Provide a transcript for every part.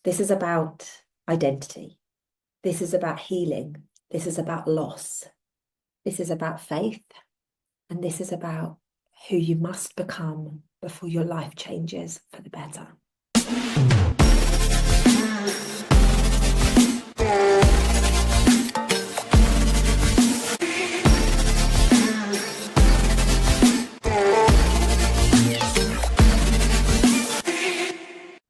This is about identity. This is about healing. This is about loss. This is about faith. And this is about who you must become before your life changes for the better.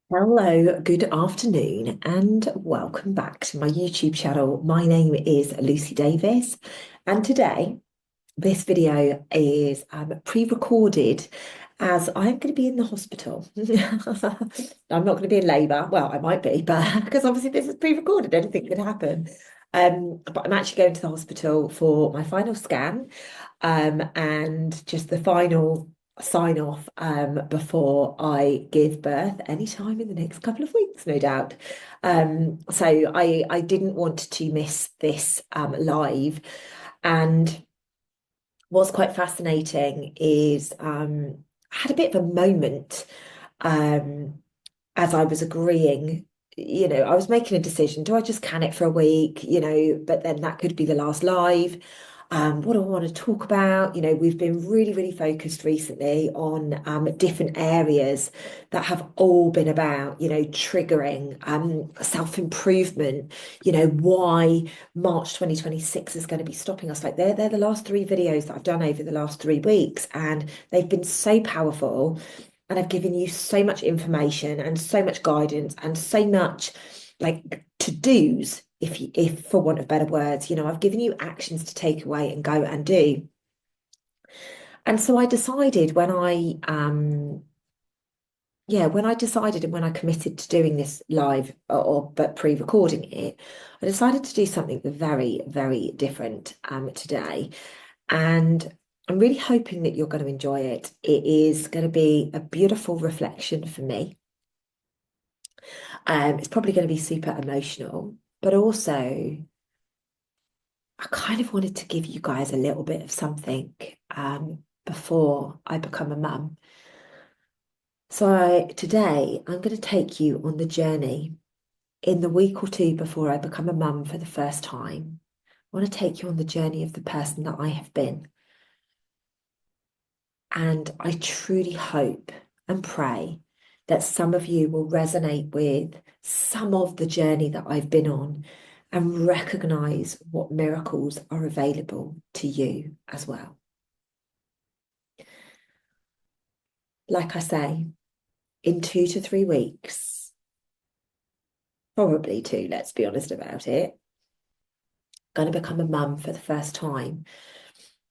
Hello, good afternoon, and welcome back to my YouTube channel. My name is Lucy Davis, and today this video is pre-recorded as I'm going to be in the hospital. I'm not going to be in labour. Well, I might be, but because obviously this is pre-recorded, anything could happen. But I'm actually going to the hospital for my final scan, and just the final sign off before I give birth anytime in the next couple of weeks, no doubt. So I didn't want to miss this live. And what's quite fascinating is I had a bit of a moment um, as I was agreeing. I was making a decision. Do I just can it for a week? But then that could be the last live. What do I want to talk about? We've been really, really focused recently on different areas that have all been about, triggering self-improvement, why March 2026 is going to be stopping us. Like they're the last three videos that I've done over the last 3 weeks, and they've been so powerful. And I've given you so much information and so much guidance and so much like to-dos, if for want of better words, I've given you actions to take away and go and do. And so I decided when I decided and when I committed to doing this live but pre-recording it, I decided to do something very, very different today. And I'm really hoping that you're going to enjoy it. It is going to be a beautiful reflection for me. It's probably going to be super emotional, but also I kind of wanted to give you guys a little bit of something before I become a mum. So today I'm going to take you on the journey in the week or two before I become a mum for the first time. I want to take you on the journey of the person that I have been. And I truly hope and pray that some of you will resonate with some of the journey that I've been on and recognize what miracles are available to you as well. Like I say, in 2 to 3 weeks, probably two, let's be honest about it, going to become a mum for the first time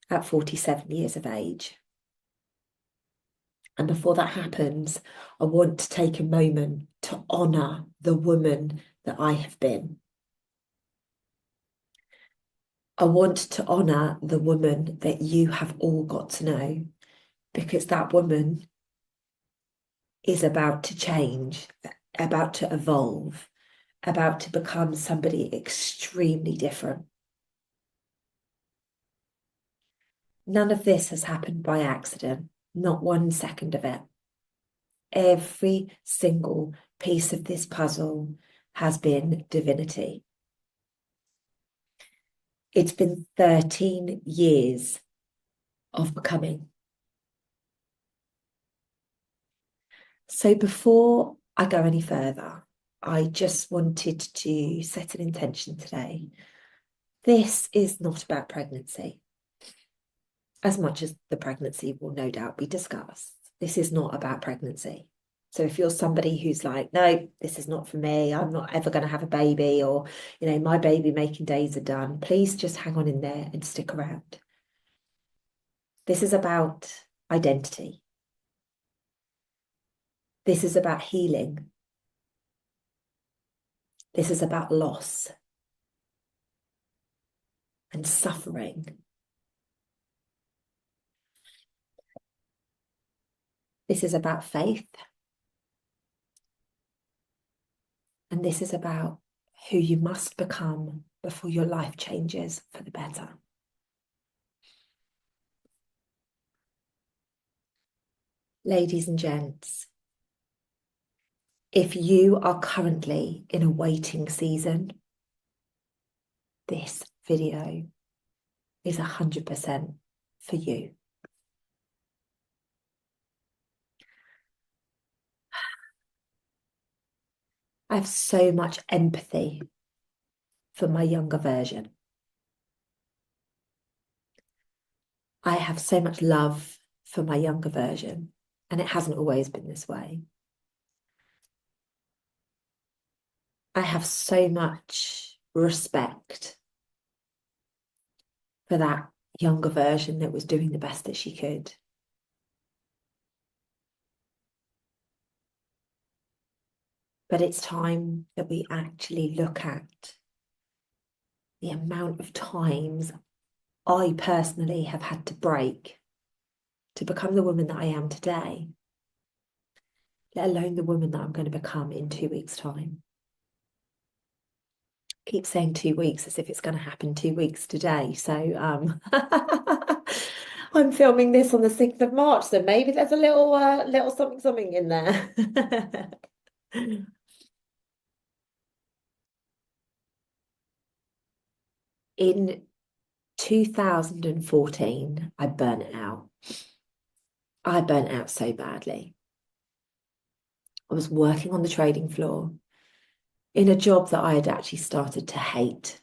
at 47 years of age. And before that happens, I want to take a moment to honour the woman that I have been. I want to honour the woman that you have all got to know, because that woman is about to change, about to evolve, about to become somebody extremely different. None of this has happened by accident, not 1 second of it. Every single piece of this puzzle has been divinity. It's been 13 years of becoming. So before I go any further, I just wanted to set an intention today. This is not about pregnancy, as much as the pregnancy will no doubt be discussed. This is not about pregnancy. So if you're somebody who's like, no, this is not for me, I'm not ever going to have a baby, or, my baby making days are done, please just hang on in there and stick around. This is about identity. This is about healing. This is about loss and suffering. This is about faith. And this is about who you must become before your life changes for the better. Ladies and gents, If you are currently in a waiting season, this video is 100% for you. I have so much empathy for my younger version. I have so much love for my younger version, and it hasn't always been this way. I have so much respect for that younger version that was doing the best that she could. But it's time that we actually look at the amount of times I personally have had to break to become the woman that I am today, let alone the woman that I'm going to become in 2 weeks' time. Keep saying 2 weeks as if it's going to happen 2 weeks today. So I'm filming this on the 6th of March, so maybe there's a little something in there. In 2014, I burnt out. I burnt out so badly. I was working on the trading floor in a job that I had actually started to hate.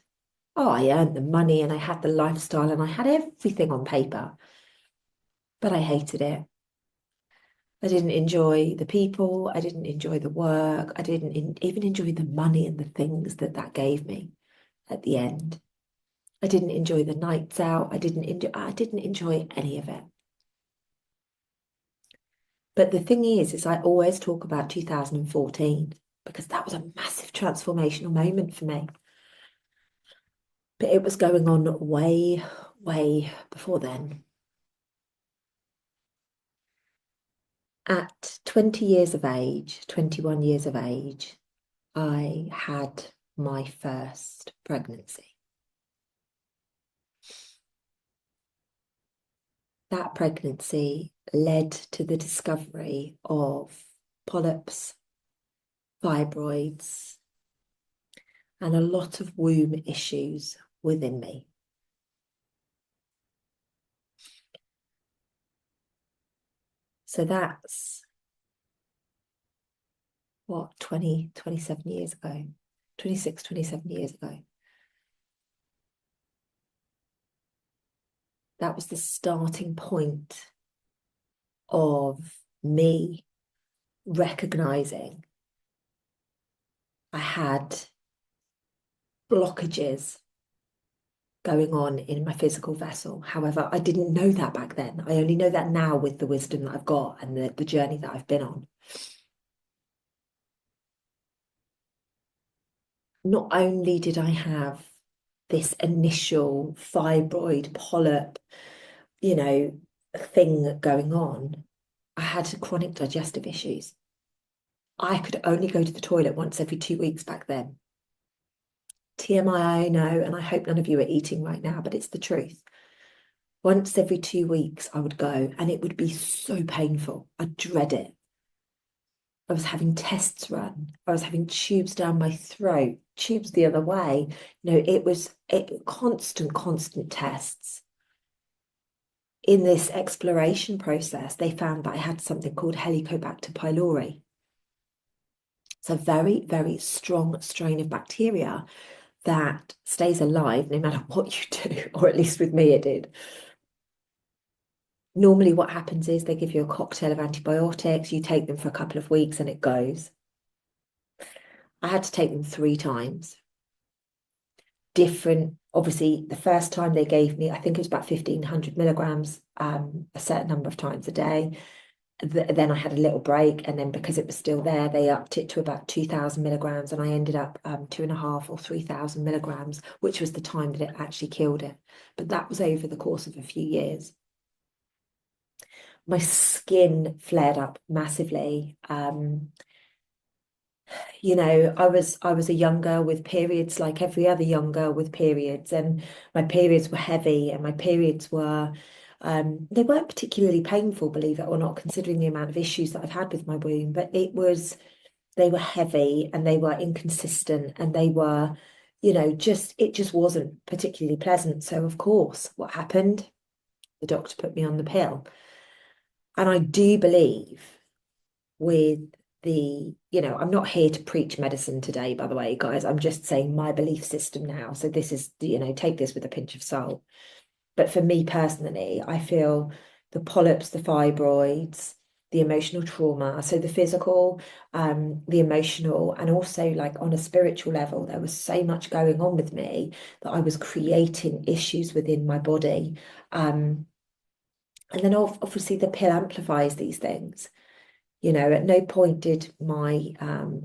Oh, I earned the money and I had the lifestyle and I had everything on paper, but I hated it. I didn't enjoy the people. I didn't enjoy the work. I didn't even enjoy the money and the things that that gave me at the end. I didn't enjoy the nights out. I didn't enjoy any of it. But the thing is I always talk about 2014 because that was a massive transformational moment for me. But it was going on way, way before then. At 20 years of age, 21 years of age, I had my first pregnancy. That pregnancy led to the discovery of polyps, fibroids, and a lot of womb issues within me. So that's what, 27 years ago, 26, 27 years ago. That was the starting point of me recognizing I had blockages going on in my physical vessel. However, I didn't know that back then. I only know that now with the wisdom that I've got and the journey that I've been on. Not only did I have this initial fibroid polyp, thing going on, I had chronic digestive issues. I could only go to the toilet once every 2 weeks back then. TMI, I know, and I hope none of you are eating right now, but it's the truth. Once every 2 weeks, I would go, and it would be so painful. I'd dread it. I was having tests run. I was having tubes down my throat, tubes the other way. It was constant tests. In this exploration process, they found that I had something called Helicobacter pylori. It's a very, very strong strain of bacteria that stays alive no matter what you do, or at least with me it did. Normally what happens is they give you a cocktail of antibiotics, you take them for a couple of weeks and it goes. I had to take them 3 times. Different, obviously, the first time they gave me, I think it was about 1,500 milligrams, a certain number of times a day. Then I had a little break, and then because it was still there, they upped it to about 2,000 milligrams, and I ended up 2.5 or 3,000 milligrams, which was the time that it actually killed it. But that was over the course of a few years. My skin flared up massively. I was a young girl with periods like every other young girl with periods, and my periods were heavy, and my periods were they weren't particularly painful, believe it or not, considering the amount of issues that I've had with my womb, but it was they were heavy and they were inconsistent and they were, just it just wasn't particularly pleasant. So of course, what happened? The doctor put me on the pill. And I do believe with I'm not here to preach medicine today, by the way, guys. I'm just saying my belief system now. So this is, take this with a pinch of salt. But for me personally, I feel the polyps, the fibroids, the emotional trauma, so the physical, the emotional, and also like on a spiritual level, there was so much going on with me that I was creating issues within my body. And then obviously the pill amplifies these things. At no point did my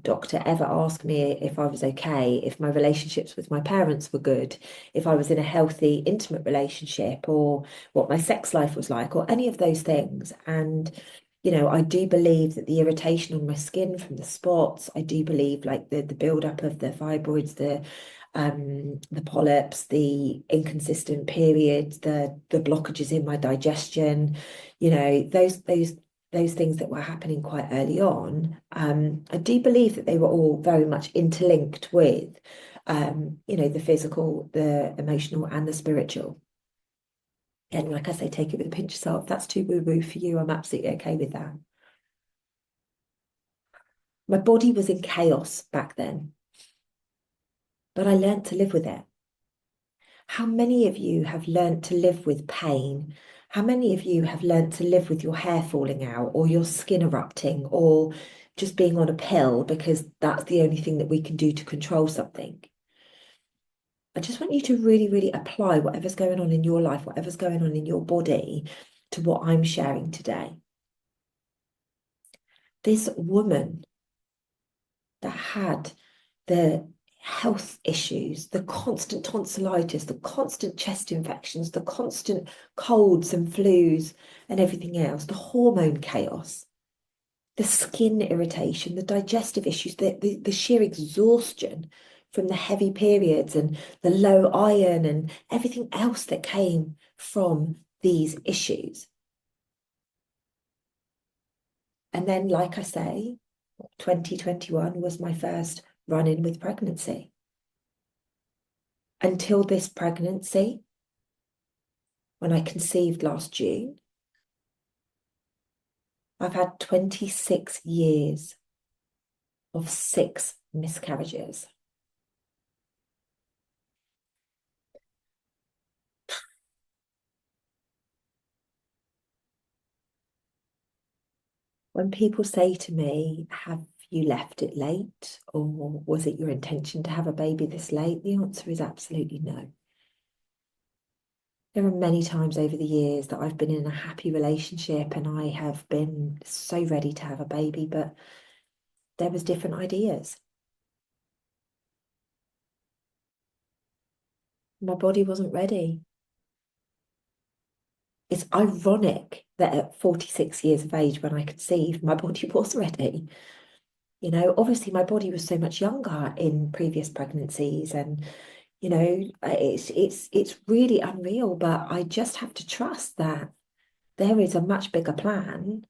doctor ever ask me if I was okay, if my relationships with my parents were good, if I was in a healthy, intimate relationship, or what my sex life was like, or any of those things. And, I do believe that the irritation on my skin from the spots, I do believe like the buildup of the fibroids, the polyps, the inconsistent periods, the blockages in my digestion, those things that were happening quite early on, I do believe that they were all very much interlinked with, the physical, the emotional, and the spiritual. And like I say, take it with a pinch of salt. If that's too woo-woo for you, I'm absolutely okay with that. My body was in chaos back then, but I learned to live with it. How many of you have learnt to live with pain? How many of you have learnt to live with your hair falling out or your skin erupting or just being on a pill because that's the only thing that we can do to control something? I just want you to really, really apply whatever's going on in your life, whatever's going on in your body to what I'm sharing today. This woman that had the health issues, the constant tonsillitis, the constant chest infections, the constant colds and flus and everything else, the hormone chaos, the skin irritation, the digestive issues, the sheer exhaustion from the heavy periods and the low iron and everything else that came from these issues. And then, like I say, 2021 was my first run in with pregnancy. Until this pregnancy, when I conceived last June, I've had 26 years of 6 miscarriages. When people say to me, have you left it late? Or was it your intention to have a baby this late? The answer is absolutely no. There are many times over the years that I've been in a happy relationship and I have been so ready to have a baby, but there was different ideas. My body wasn't ready. It's ironic that at 46 years of age, when I conceived, my body was ready. Obviously my body was so much younger in previous pregnancies, and it's really unreal. But I just have to trust that there is a much bigger plan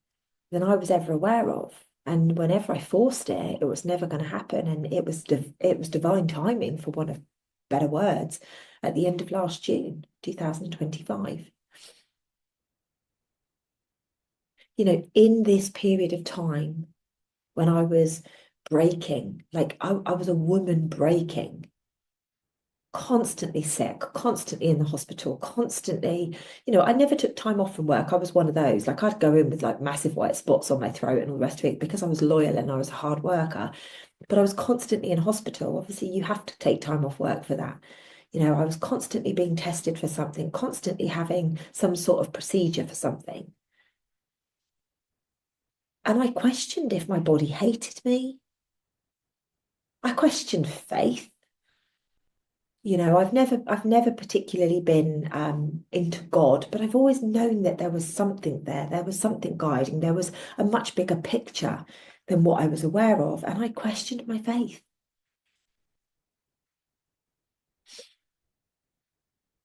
than I was ever aware of. And whenever I forced it, it was never going to happen, and it was divine timing, for one of better words, at the end of last June, 2025. In this period of time when I was breaking, like I was a woman breaking, constantly sick, constantly in the hospital, constantly, I never took time off from work. I was one of those. Like I'd go in with like massive white spots on my throat and all the rest of it because I was loyal and I was a hard worker. But I was constantly in hospital. Obviously, you have to take time off work for that. I was constantly being tested for something, constantly having some sort of procedure for something. And I questioned if my body hated me. I questioned faith. I've never particularly been into God, but I've always known that there was something there. There was something guiding. There was a much bigger picture than what I was aware of, and I questioned my faith.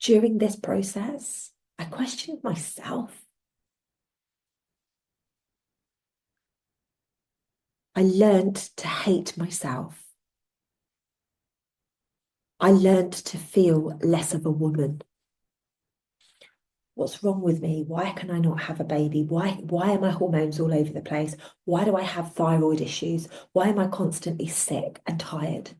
During this process, I questioned myself. I learned to hate myself. I learned to feel less of a woman. What's wrong with me? Why can I not have a baby? Why are my hormones all over the place? Why do I have thyroid issues? Why am I constantly sick and tired?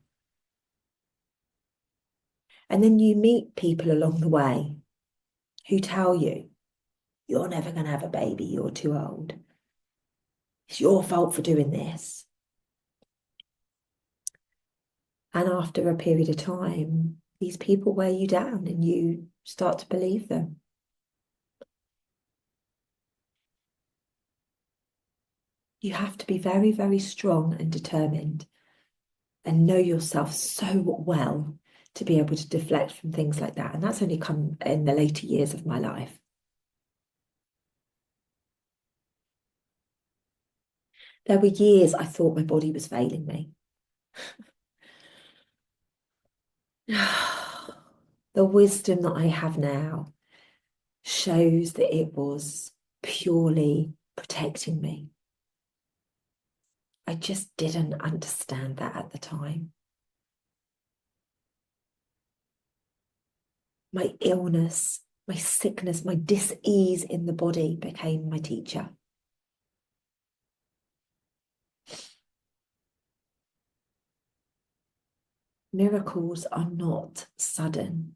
And then you meet people along the way who tell you, you're never going to have a baby, you're too old. It's your fault for doing this. And after a period of time, these people wear you down and you start to believe them. You have to be very, very strong and determined and know yourself so well to be able to deflect from things like that. And that's only come in the later years of my life. There were years I thought my body was failing me. The wisdom that I have now shows that it was purely protecting me. I just didn't understand that at the time. My illness, my sickness, my dis-ease in the body became my teacher. Miracles are not sudden.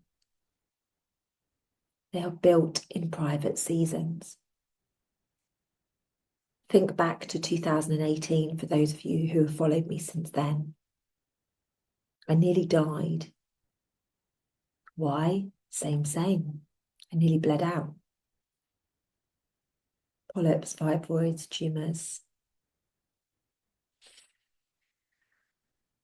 They are built in private seasons. Think back to 2018 for those of you who have followed me since then. I nearly died. Why? Same. I nearly bled out. Polyps, fibroids, tumours.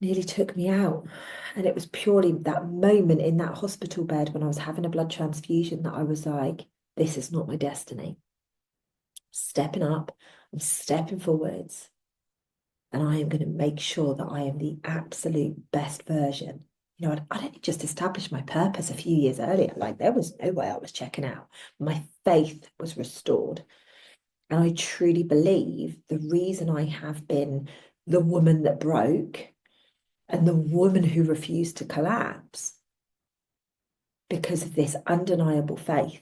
Nearly took me out. And it was purely that moment in that hospital bed when I was having a blood transfusion that I was like, this is not my destiny. Stepping up, I'm stepping forwards, and I am going to make sure that I am the absolute best version. You know, I'd only just established my purpose a few years earlier. Like there was no way I was checking out. My faith was restored. And I truly believe the reason I have been the woman that broke and the woman who refused to collapse because of this undeniable faith.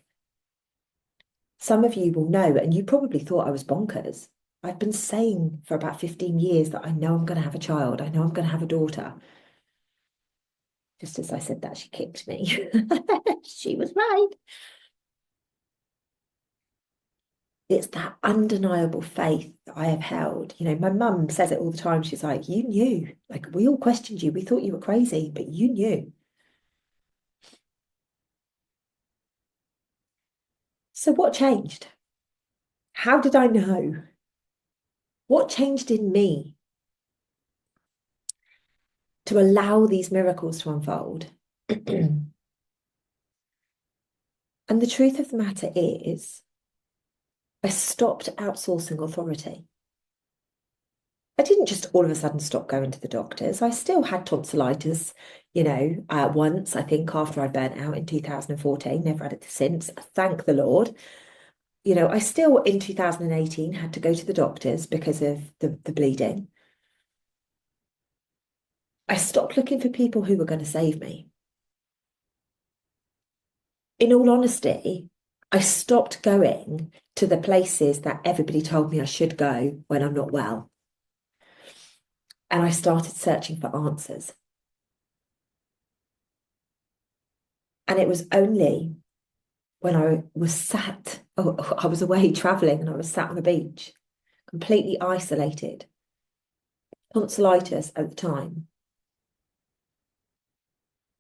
Some of you will know, and you probably thought I was bonkers. I've been saying for about 15 years that I know I'm going to have a child. I know I'm going to have a daughter. Just as I said that, she kicked me. She was right. It's that undeniable faith that I have held. You know, my mum says it all the time. She's like, you knew. Like, we all questioned you. We thought you were crazy, but you knew. So what changed? How did I know? What changed in me to allow these miracles to unfold? And the truth of the matter is, I stopped outsourcing authority. I didn't just all of a sudden stop going to the doctors. I still had tonsillitis, once, I think, after I burnt out in 2014, never had it since. Thank the Lord. You know, I still in 2018 had to go to the doctors because of the bleeding. I stopped looking for people who were going to save me. In all honesty, I stopped going to the places that everybody told me I should go when I'm not well. And I started searching for answers. And it was only when I was away traveling and I was sat on a beach, completely isolated, tonsillitis at the time.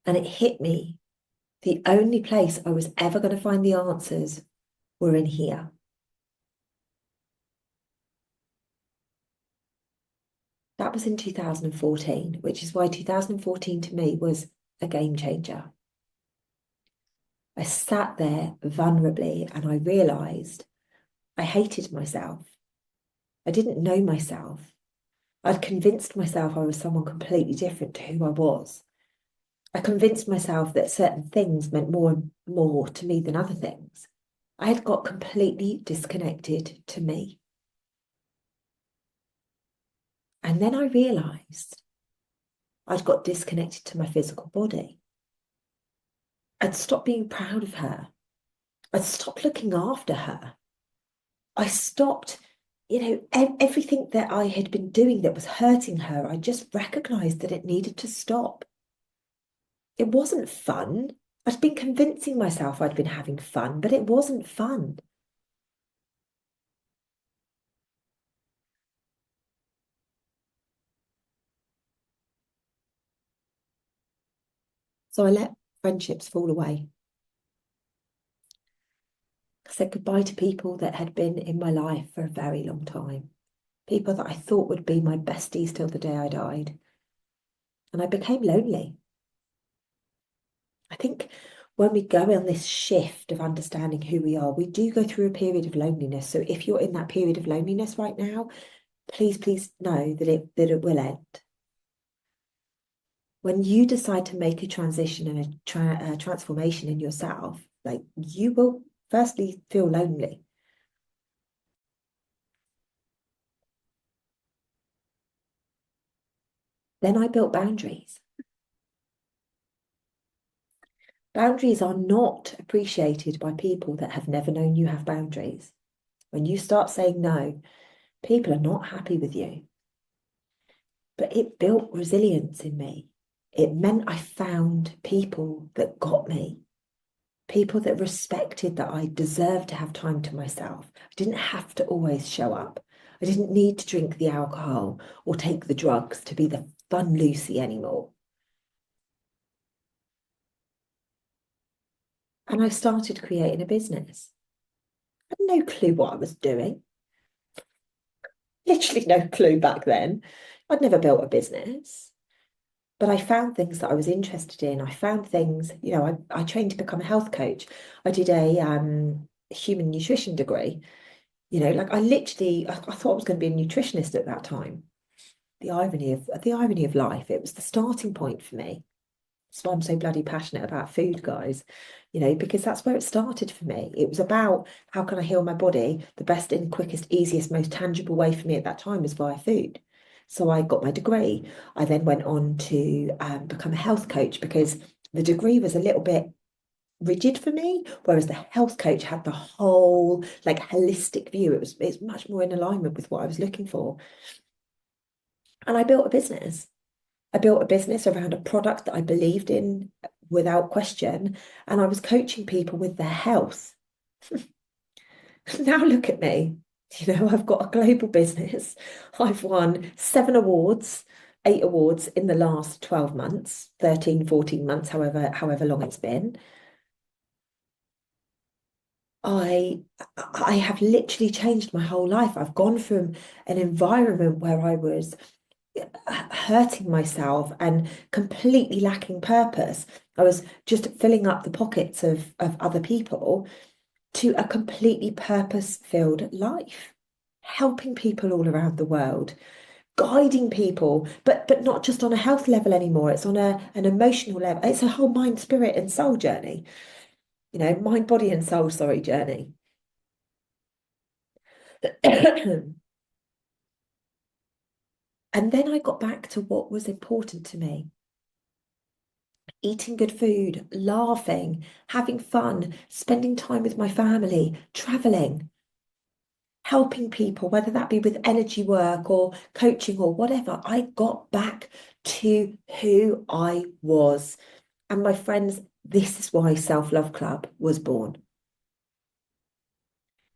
And it hit me. The only place I was ever going to find the answers were in here. That was in 2014, which is why 2014 to me was a game changer. I sat there vulnerably and I realized I hated myself. I didn't know myself. I'd convinced myself I was someone completely different to who I was. I convinced myself that certain things meant more to me than other things. I had got completely disconnected to me. And then I realized I'd got disconnected to my physical body. I'd stopped being proud of her. I'd stopped looking after her. I stopped, everything that I had been doing that was hurting her. I just recognized that it needed to stop. It wasn't fun. I'd been convincing myself I'd been having fun, but it wasn't fun. So I let friendships fall away. I said goodbye to people that had been in my life for a very long time, people that I thought would be my besties till the day I died. And I became lonely. I think when we go on this shift of understanding who we are, we do go through a period of loneliness. So if you're in that period of loneliness right now, please know that it will end. When you decide to make a transition and a transformation in yourself, like you will firstly feel lonely. Then I built boundaries. Boundaries are not appreciated by people that have never known you have boundaries. When you start saying no, people are not happy with you. But it built resilience in me. It meant I found people that got me, people that respected that I deserved to have time to myself. I didn't have to always show up. I didn't need to drink the alcohol or take the drugs to be the fun Lucy anymore. And I started creating a business. I had no clue what I was doing. Literally no clue back then. I'd never built a business, but I found things that I was interested in. I found things, I trained to become a health coach. I did a human nutrition degree. Like I thought I was going to be a nutritionist at that time. The irony of life. It was the starting point for me. That's why I'm so bloody passionate about food, guys. Because that's where it started for me. It was about how can I heal my body? The best and quickest, easiest, most tangible way for me at that time was via food. So I got my degree. I then went on to become a health coach because the degree was a little bit rigid for me, whereas the health coach had the whole like holistic view. It's much more in alignment with what I was looking for. And I built a business. I built a business around a product that I believed in without question, and I was coaching people with their health. Now look at me. I've got a global business. I've won 7 awards, 8 awards in the last 12 months, 13, 14 months, however long it's been. I I have literally changed my whole life. I've gone from an environment where I was hurting myself and completely lacking purpose. I was just filling up the pockets of other people to a completely purpose-filled life, helping people all around the world, guiding people, but not just on a health level anymore. It's on an emotional level. It's a whole mind, spirit, and soul journey. Mind, body, and soul, sorry, journey. And then I got back to what was important to me: eating good food, laughing, having fun, spending time with my family, traveling, helping people, whether that be with energy work or coaching or whatever. I got back to who I was. And my friends, this is why Self Love Club was born.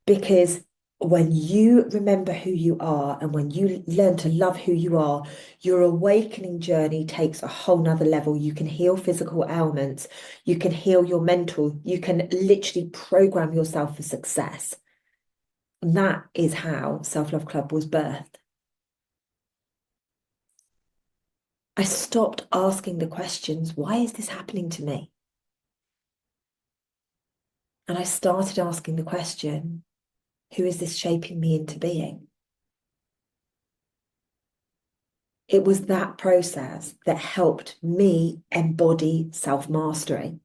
Because when you remember who you are and when you learn to love who you are, your awakening journey takes a whole nother level. You can heal physical ailments, you can heal your mental, you can literally program yourself for success. And that is how Self Love Club was birthed. I stopped asking the questions, why is this happening to me? And I started asking the question, who is this shaping me into being? It was that process that helped me embody self-mastery.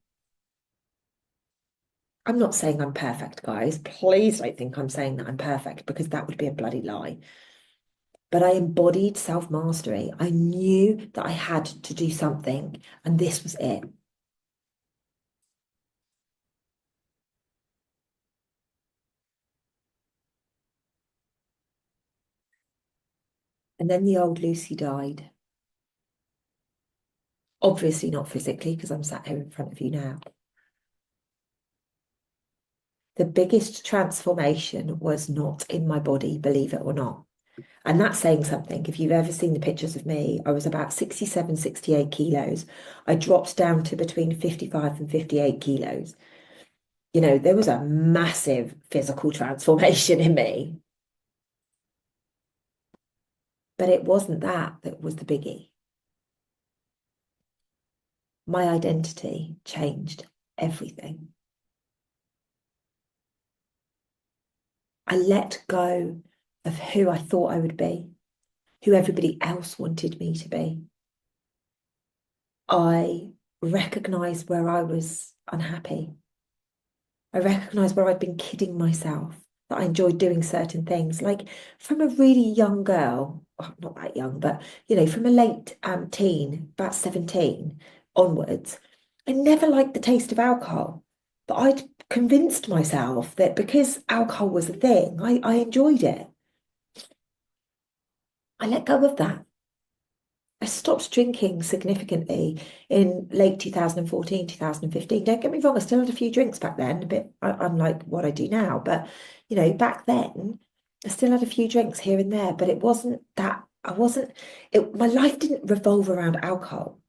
I'm not saying I'm perfect, guys. Please don't think I'm saying that I'm perfect because that would be a bloody lie. but I embodied self-mastery. I knew that I had to do something, and this was it. And then the old Lucy died. Obviously not physically, because I'm sat here in front of you now. The biggest transformation was not in my body, believe it or not. And that's saying something. If you've ever seen the pictures of me, I was about 67, 68 kilos. I dropped down to between 55 and 58 kilos. There was a massive physical transformation in me, but it wasn't that was the biggie. My identity changed everything. I let go of who I thought I would be, who everybody else wanted me to be. I recognized where I was unhappy. I recognized where I'd been kidding myself, that I enjoyed doing certain things. Like from a really young girl, well, not that young, but from a late teen, about 17 onwards, I never liked the taste of alcohol. But I'd convinced myself that because alcohol was a thing, I enjoyed it. I let go of that. I stopped drinking significantly in late 2014, 2015. Don't get me wrong, I still had a few drinks back then, a bit unlike what I do now. But, back then, I still had a few drinks here and there, but it wasn't that, my life didn't revolve around alcohol.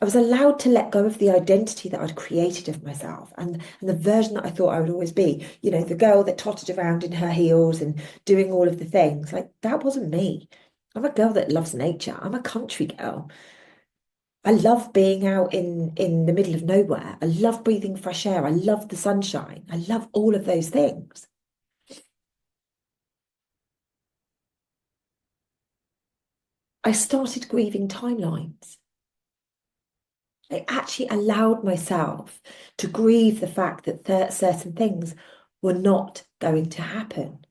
I was allowed to let go of the identity that I'd created of myself and the version that I thought I would always be. The girl that tottered around in her heels and doing all of the things. Like, that wasn't me. I'm a girl that loves nature. I'm a country girl. I love being out in the middle of nowhere. I love breathing fresh air. I love the sunshine. I love all of those things. I started grieving timelines. I actually allowed myself to grieve the fact that certain things were not going to happen.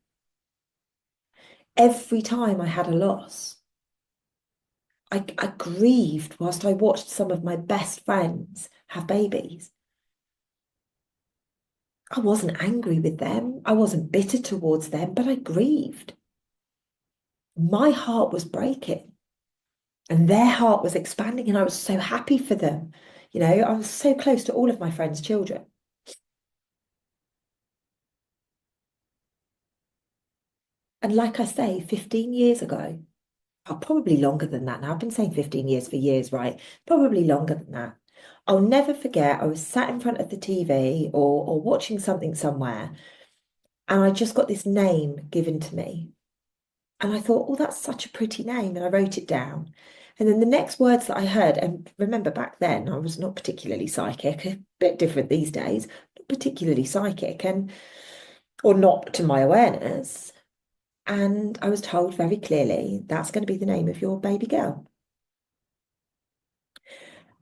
Every time I had a loss, I grieved whilst I watched some of my best friends have babies. I wasn't angry with them. I wasn't bitter towards them, but I grieved. My heart was breaking and their heart was expanding, and I was so happy for them. I was so close to all of my friends' children. And like I say, 15 years ago, probably longer than that now. I've been saying 15 years for years, right? Probably longer than that. I'll never forget, I was sat in front of the TV or watching something somewhere, and I just got this name given to me. And I thought, oh, that's such a pretty name. And I wrote it down. And then the next words that I heard, and remember back then, I was not particularly psychic, a bit different these days, not particularly psychic, or not to my awareness. And I was told very clearly, that's going to be the name of your baby girl.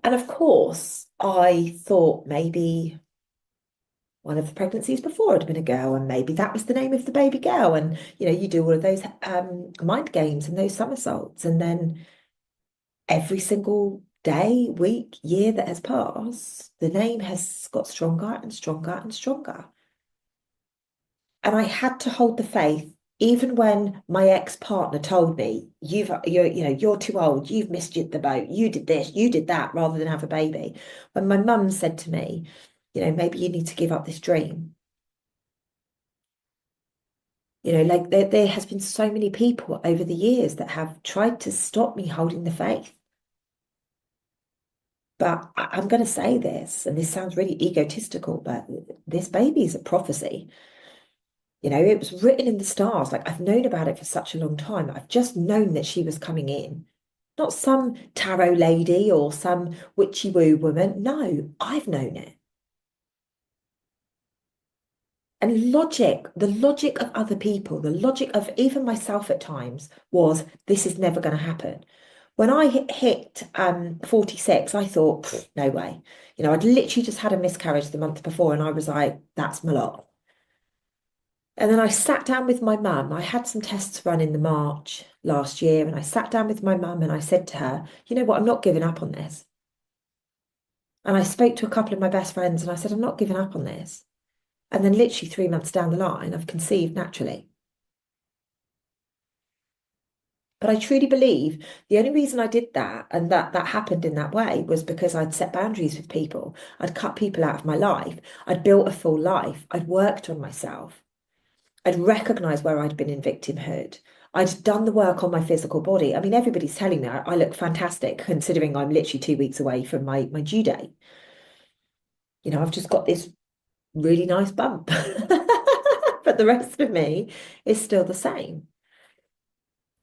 And of course, I thought maybe one of the pregnancies before had been a girl, and maybe that was the name of the baby girl. And you do all of those mind games and those somersaults, and then every single day, week, year that has passed, the name has got stronger and stronger and stronger. And I had to hold the faith, even when my ex-partner told me, you're too old, you've missed the boat, you did this, you did that, rather than have a baby. When my mum said to me, maybe you need to give up this dream. Like there has been so many people over the years that have tried to stop me holding the faith. But I'm going to say this, and this sounds really egotistical, but this baby is a prophecy. It was written in the stars. Like, I've known about it for such a long time. I've just known that she was coming in. Not some tarot lady or some witchy woo woman. No, I've known it. And the logic of other people, the logic of even myself at times was, this is never going to happen. When I hit 46, I thought, no way. I'd literally just had a miscarriage the month before, and I was like, that's my lot. And then I sat down with my mum. I had some tests run in the March last year, and I sat down with my mum and I said to her, you know what, I'm not giving up on this. And I spoke to a couple of my best friends and I said, I'm not giving up on this. And then literally 3 months down the line, I've conceived naturally. But I truly believe the only reason I did that and that happened in that way was because I'd set boundaries with people. I'd cut people out of my life. I'd built a full life. I'd worked on myself. I'd recognized where I'd been in victimhood. I'd done the work on my physical body. I mean, everybody's telling me I look fantastic considering I'm literally 2 weeks away from my due date. I've just got this really nice bump. But the rest of me is still the same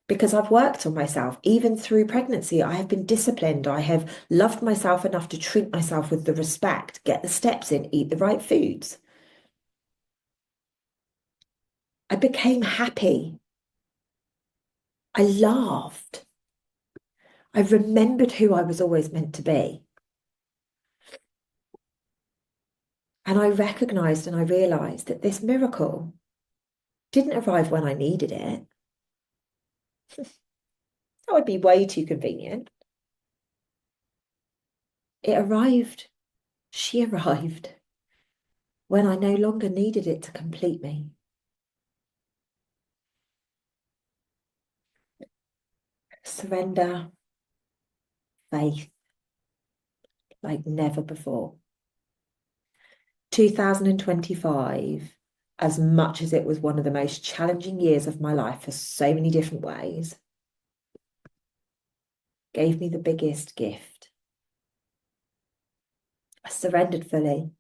because I've worked on myself. Even through pregnancy, I have been disciplined. I have loved myself enough to treat myself with the respect, get the steps in, eat the right foods. I became happy. I laughed. I remembered who I was always meant to be. And I recognized and I realized that this miracle didn't arrive when I needed it. That would be way too convenient. It arrived, she arrived when I no longer needed it to complete me. Surrender, faith, like never before. 2025, as much as it was one of the most challenging years of my life for so many different ways, gave me the biggest gift. I surrendered fully.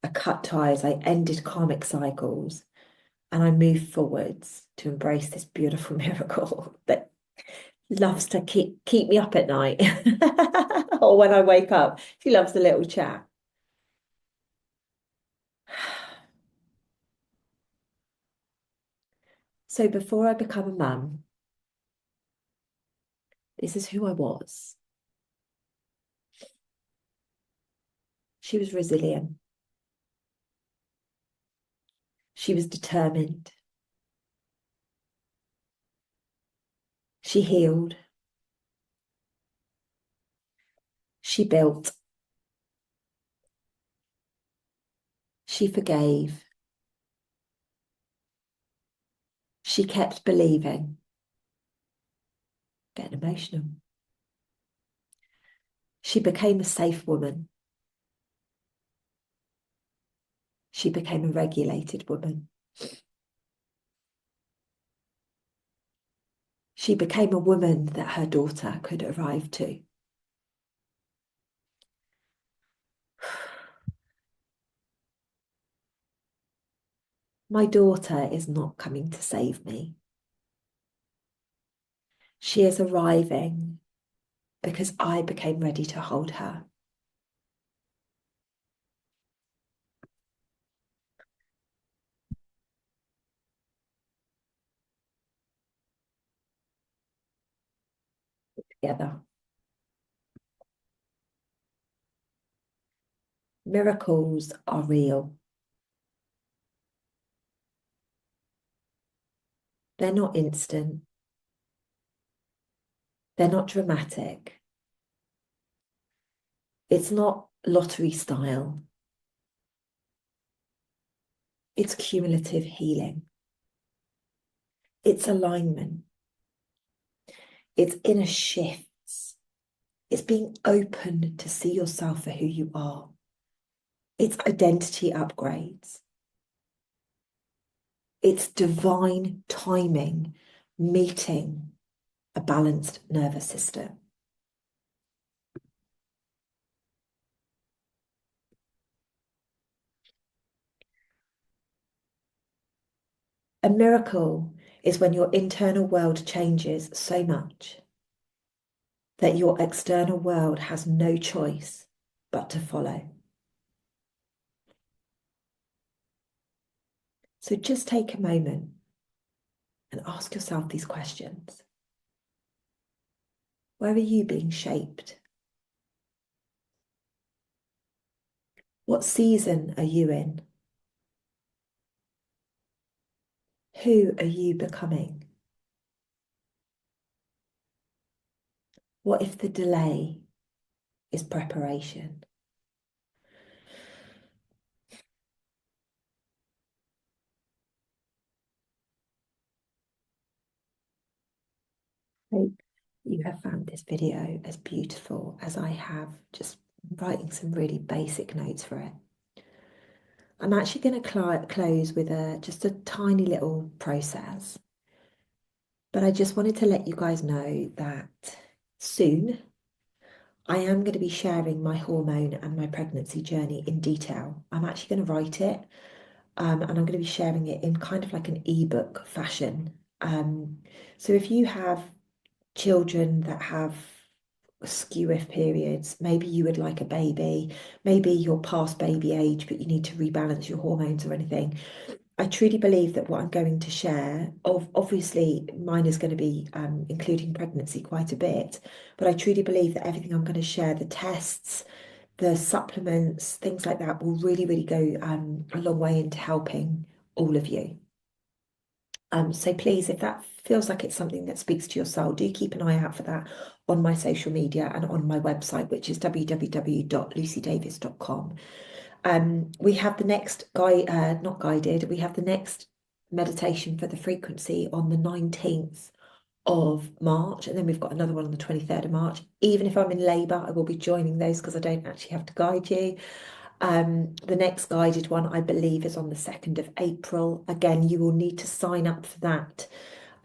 I cut ties. I ended karmic cycles. And I moved forwards to embrace this beautiful miracle that loves to keep me up at night or when I wake up. She loves a little chat. So before I become a mum, this is who I was. She was resilient. She was determined. She healed. She built. She forgave. She kept believing. Getting emotional. She became a safe woman. She became a regulated woman. She became a woman that her daughter could arrive to. My daughter is not coming to save me. She is arriving because I became ready to hold her. Together. Miracles are real. They're not instant. They're not dramatic. It's not lottery style. It's cumulative healing. It's alignment. It's inner shifts. It's being open to see yourself for who you are. It's identity upgrades. It's divine timing meeting a balanced nervous system. A miracle is when your internal world changes so much that your external world has no choice but to follow. So just take a moment and ask yourself these questions. Where are you being shaped? What season are you in? Who are you becoming? What if the delay is preparation? Hope you have found this video as beautiful as I have, just writing some really basic notes for it. I'm actually going to close with just a tiny little process, but I just wanted to let you guys know that soon I am going to be sharing my hormone and my pregnancy journey in detail. I'm actually going to write it, and I'm going to be sharing it in kind of like an ebook fashion. So if you have children that have skew-if periods, maybe you would like a baby, maybe you're past baby age, but you need to rebalance your hormones or anything. I truly believe that what I'm going to share, obviously mine is going to be including pregnancy quite a bit, but I truly believe that everything I'm going to share, the tests, the supplements, things like that, will really, really go a long way into helping all of you. So please, if that feels like it's something that speaks to your soul, do keep an eye out for that on my social media and on my website, which is www.lucydavis.com. We have the next not guided, we have the next meditation for the frequency on the 19th of March, and then we've got another one on the 23rd of March. Even if I'm in labour, I will be joining those because I don't actually have to guide you. The next guided one, I believe, is on the 2nd of April. Again, you will need to sign up for that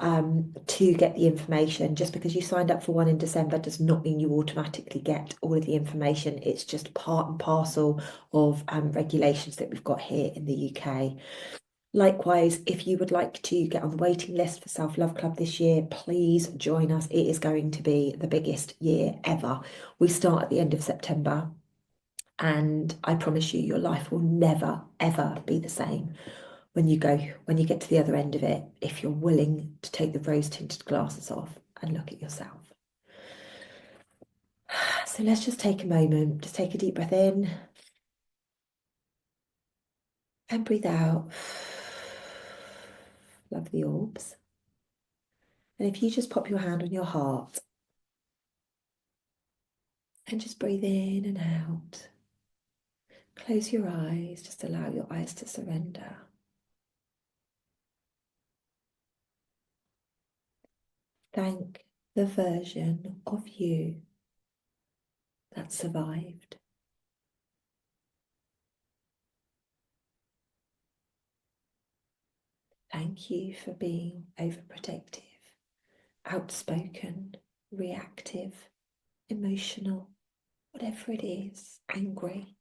to get the information. Just because you signed up for one in December does not mean you automatically get all of the information. It's just part and parcel of regulations that we've got here in the UK. Likewise, if you would like to get on the waiting list for Self Love Club this year, please join us. It is going to be the biggest year ever. We start at the end of September, and I promise you, your life will never, ever be the same when you get to the other end of it, if you're willing to take the rose-tinted glasses off and look at yourself. So let's just take a moment, just take a deep breath in and breathe out. Love the orbs. And if you just pop your hand on your heart and just breathe in and out, close your eyes, just allow your eyes to surrender. Thank the version of you that survived. Thank you for being overprotective, outspoken, reactive, emotional, whatever it is, angry.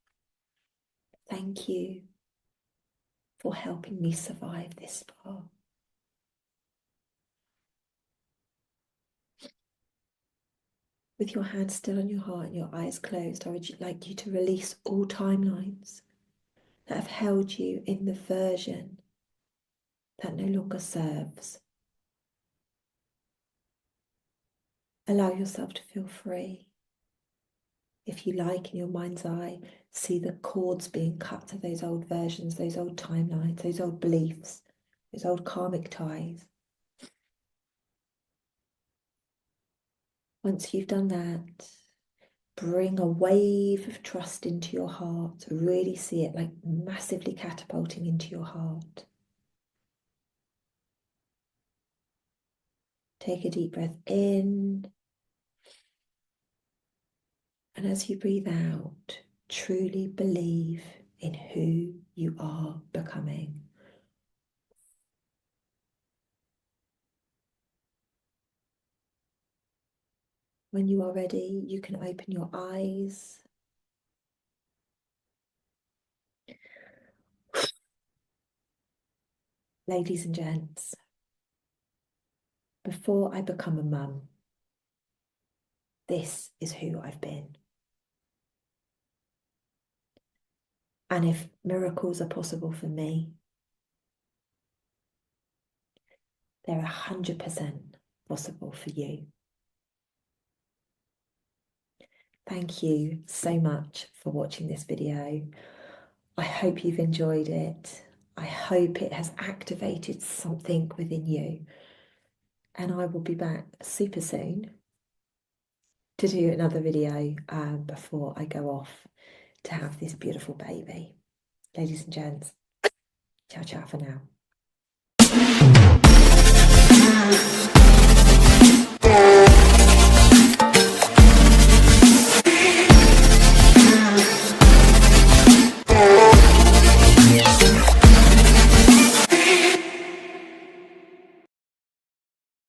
Thank you for helping me survive this far. With your hand still on your heart and your eyes closed, I would like you to release all timelines that have held you in the version that no longer serves. Allow yourself to feel free. If you like, in your mind's eye, see the cords being cut to those old versions, those old timelines, those old beliefs, those old karmic ties. Once you've done that, bring a wave of trust into your heart. Really see it like massively catapulting into your heart. Take a deep breath in. And as you breathe out, truly believe in who you are becoming. When you are ready, you can open your eyes. Ladies and gents, before I become a mum, this is who I've been. And if miracles are possible for me, they're 100% possible for you. Thank you so much for watching this video. I hope you've enjoyed it. I hope it has activated something within you. And I will be back super soon to do another video before I go off to have this beautiful baby. Ladies and gents, ciao ciao for now.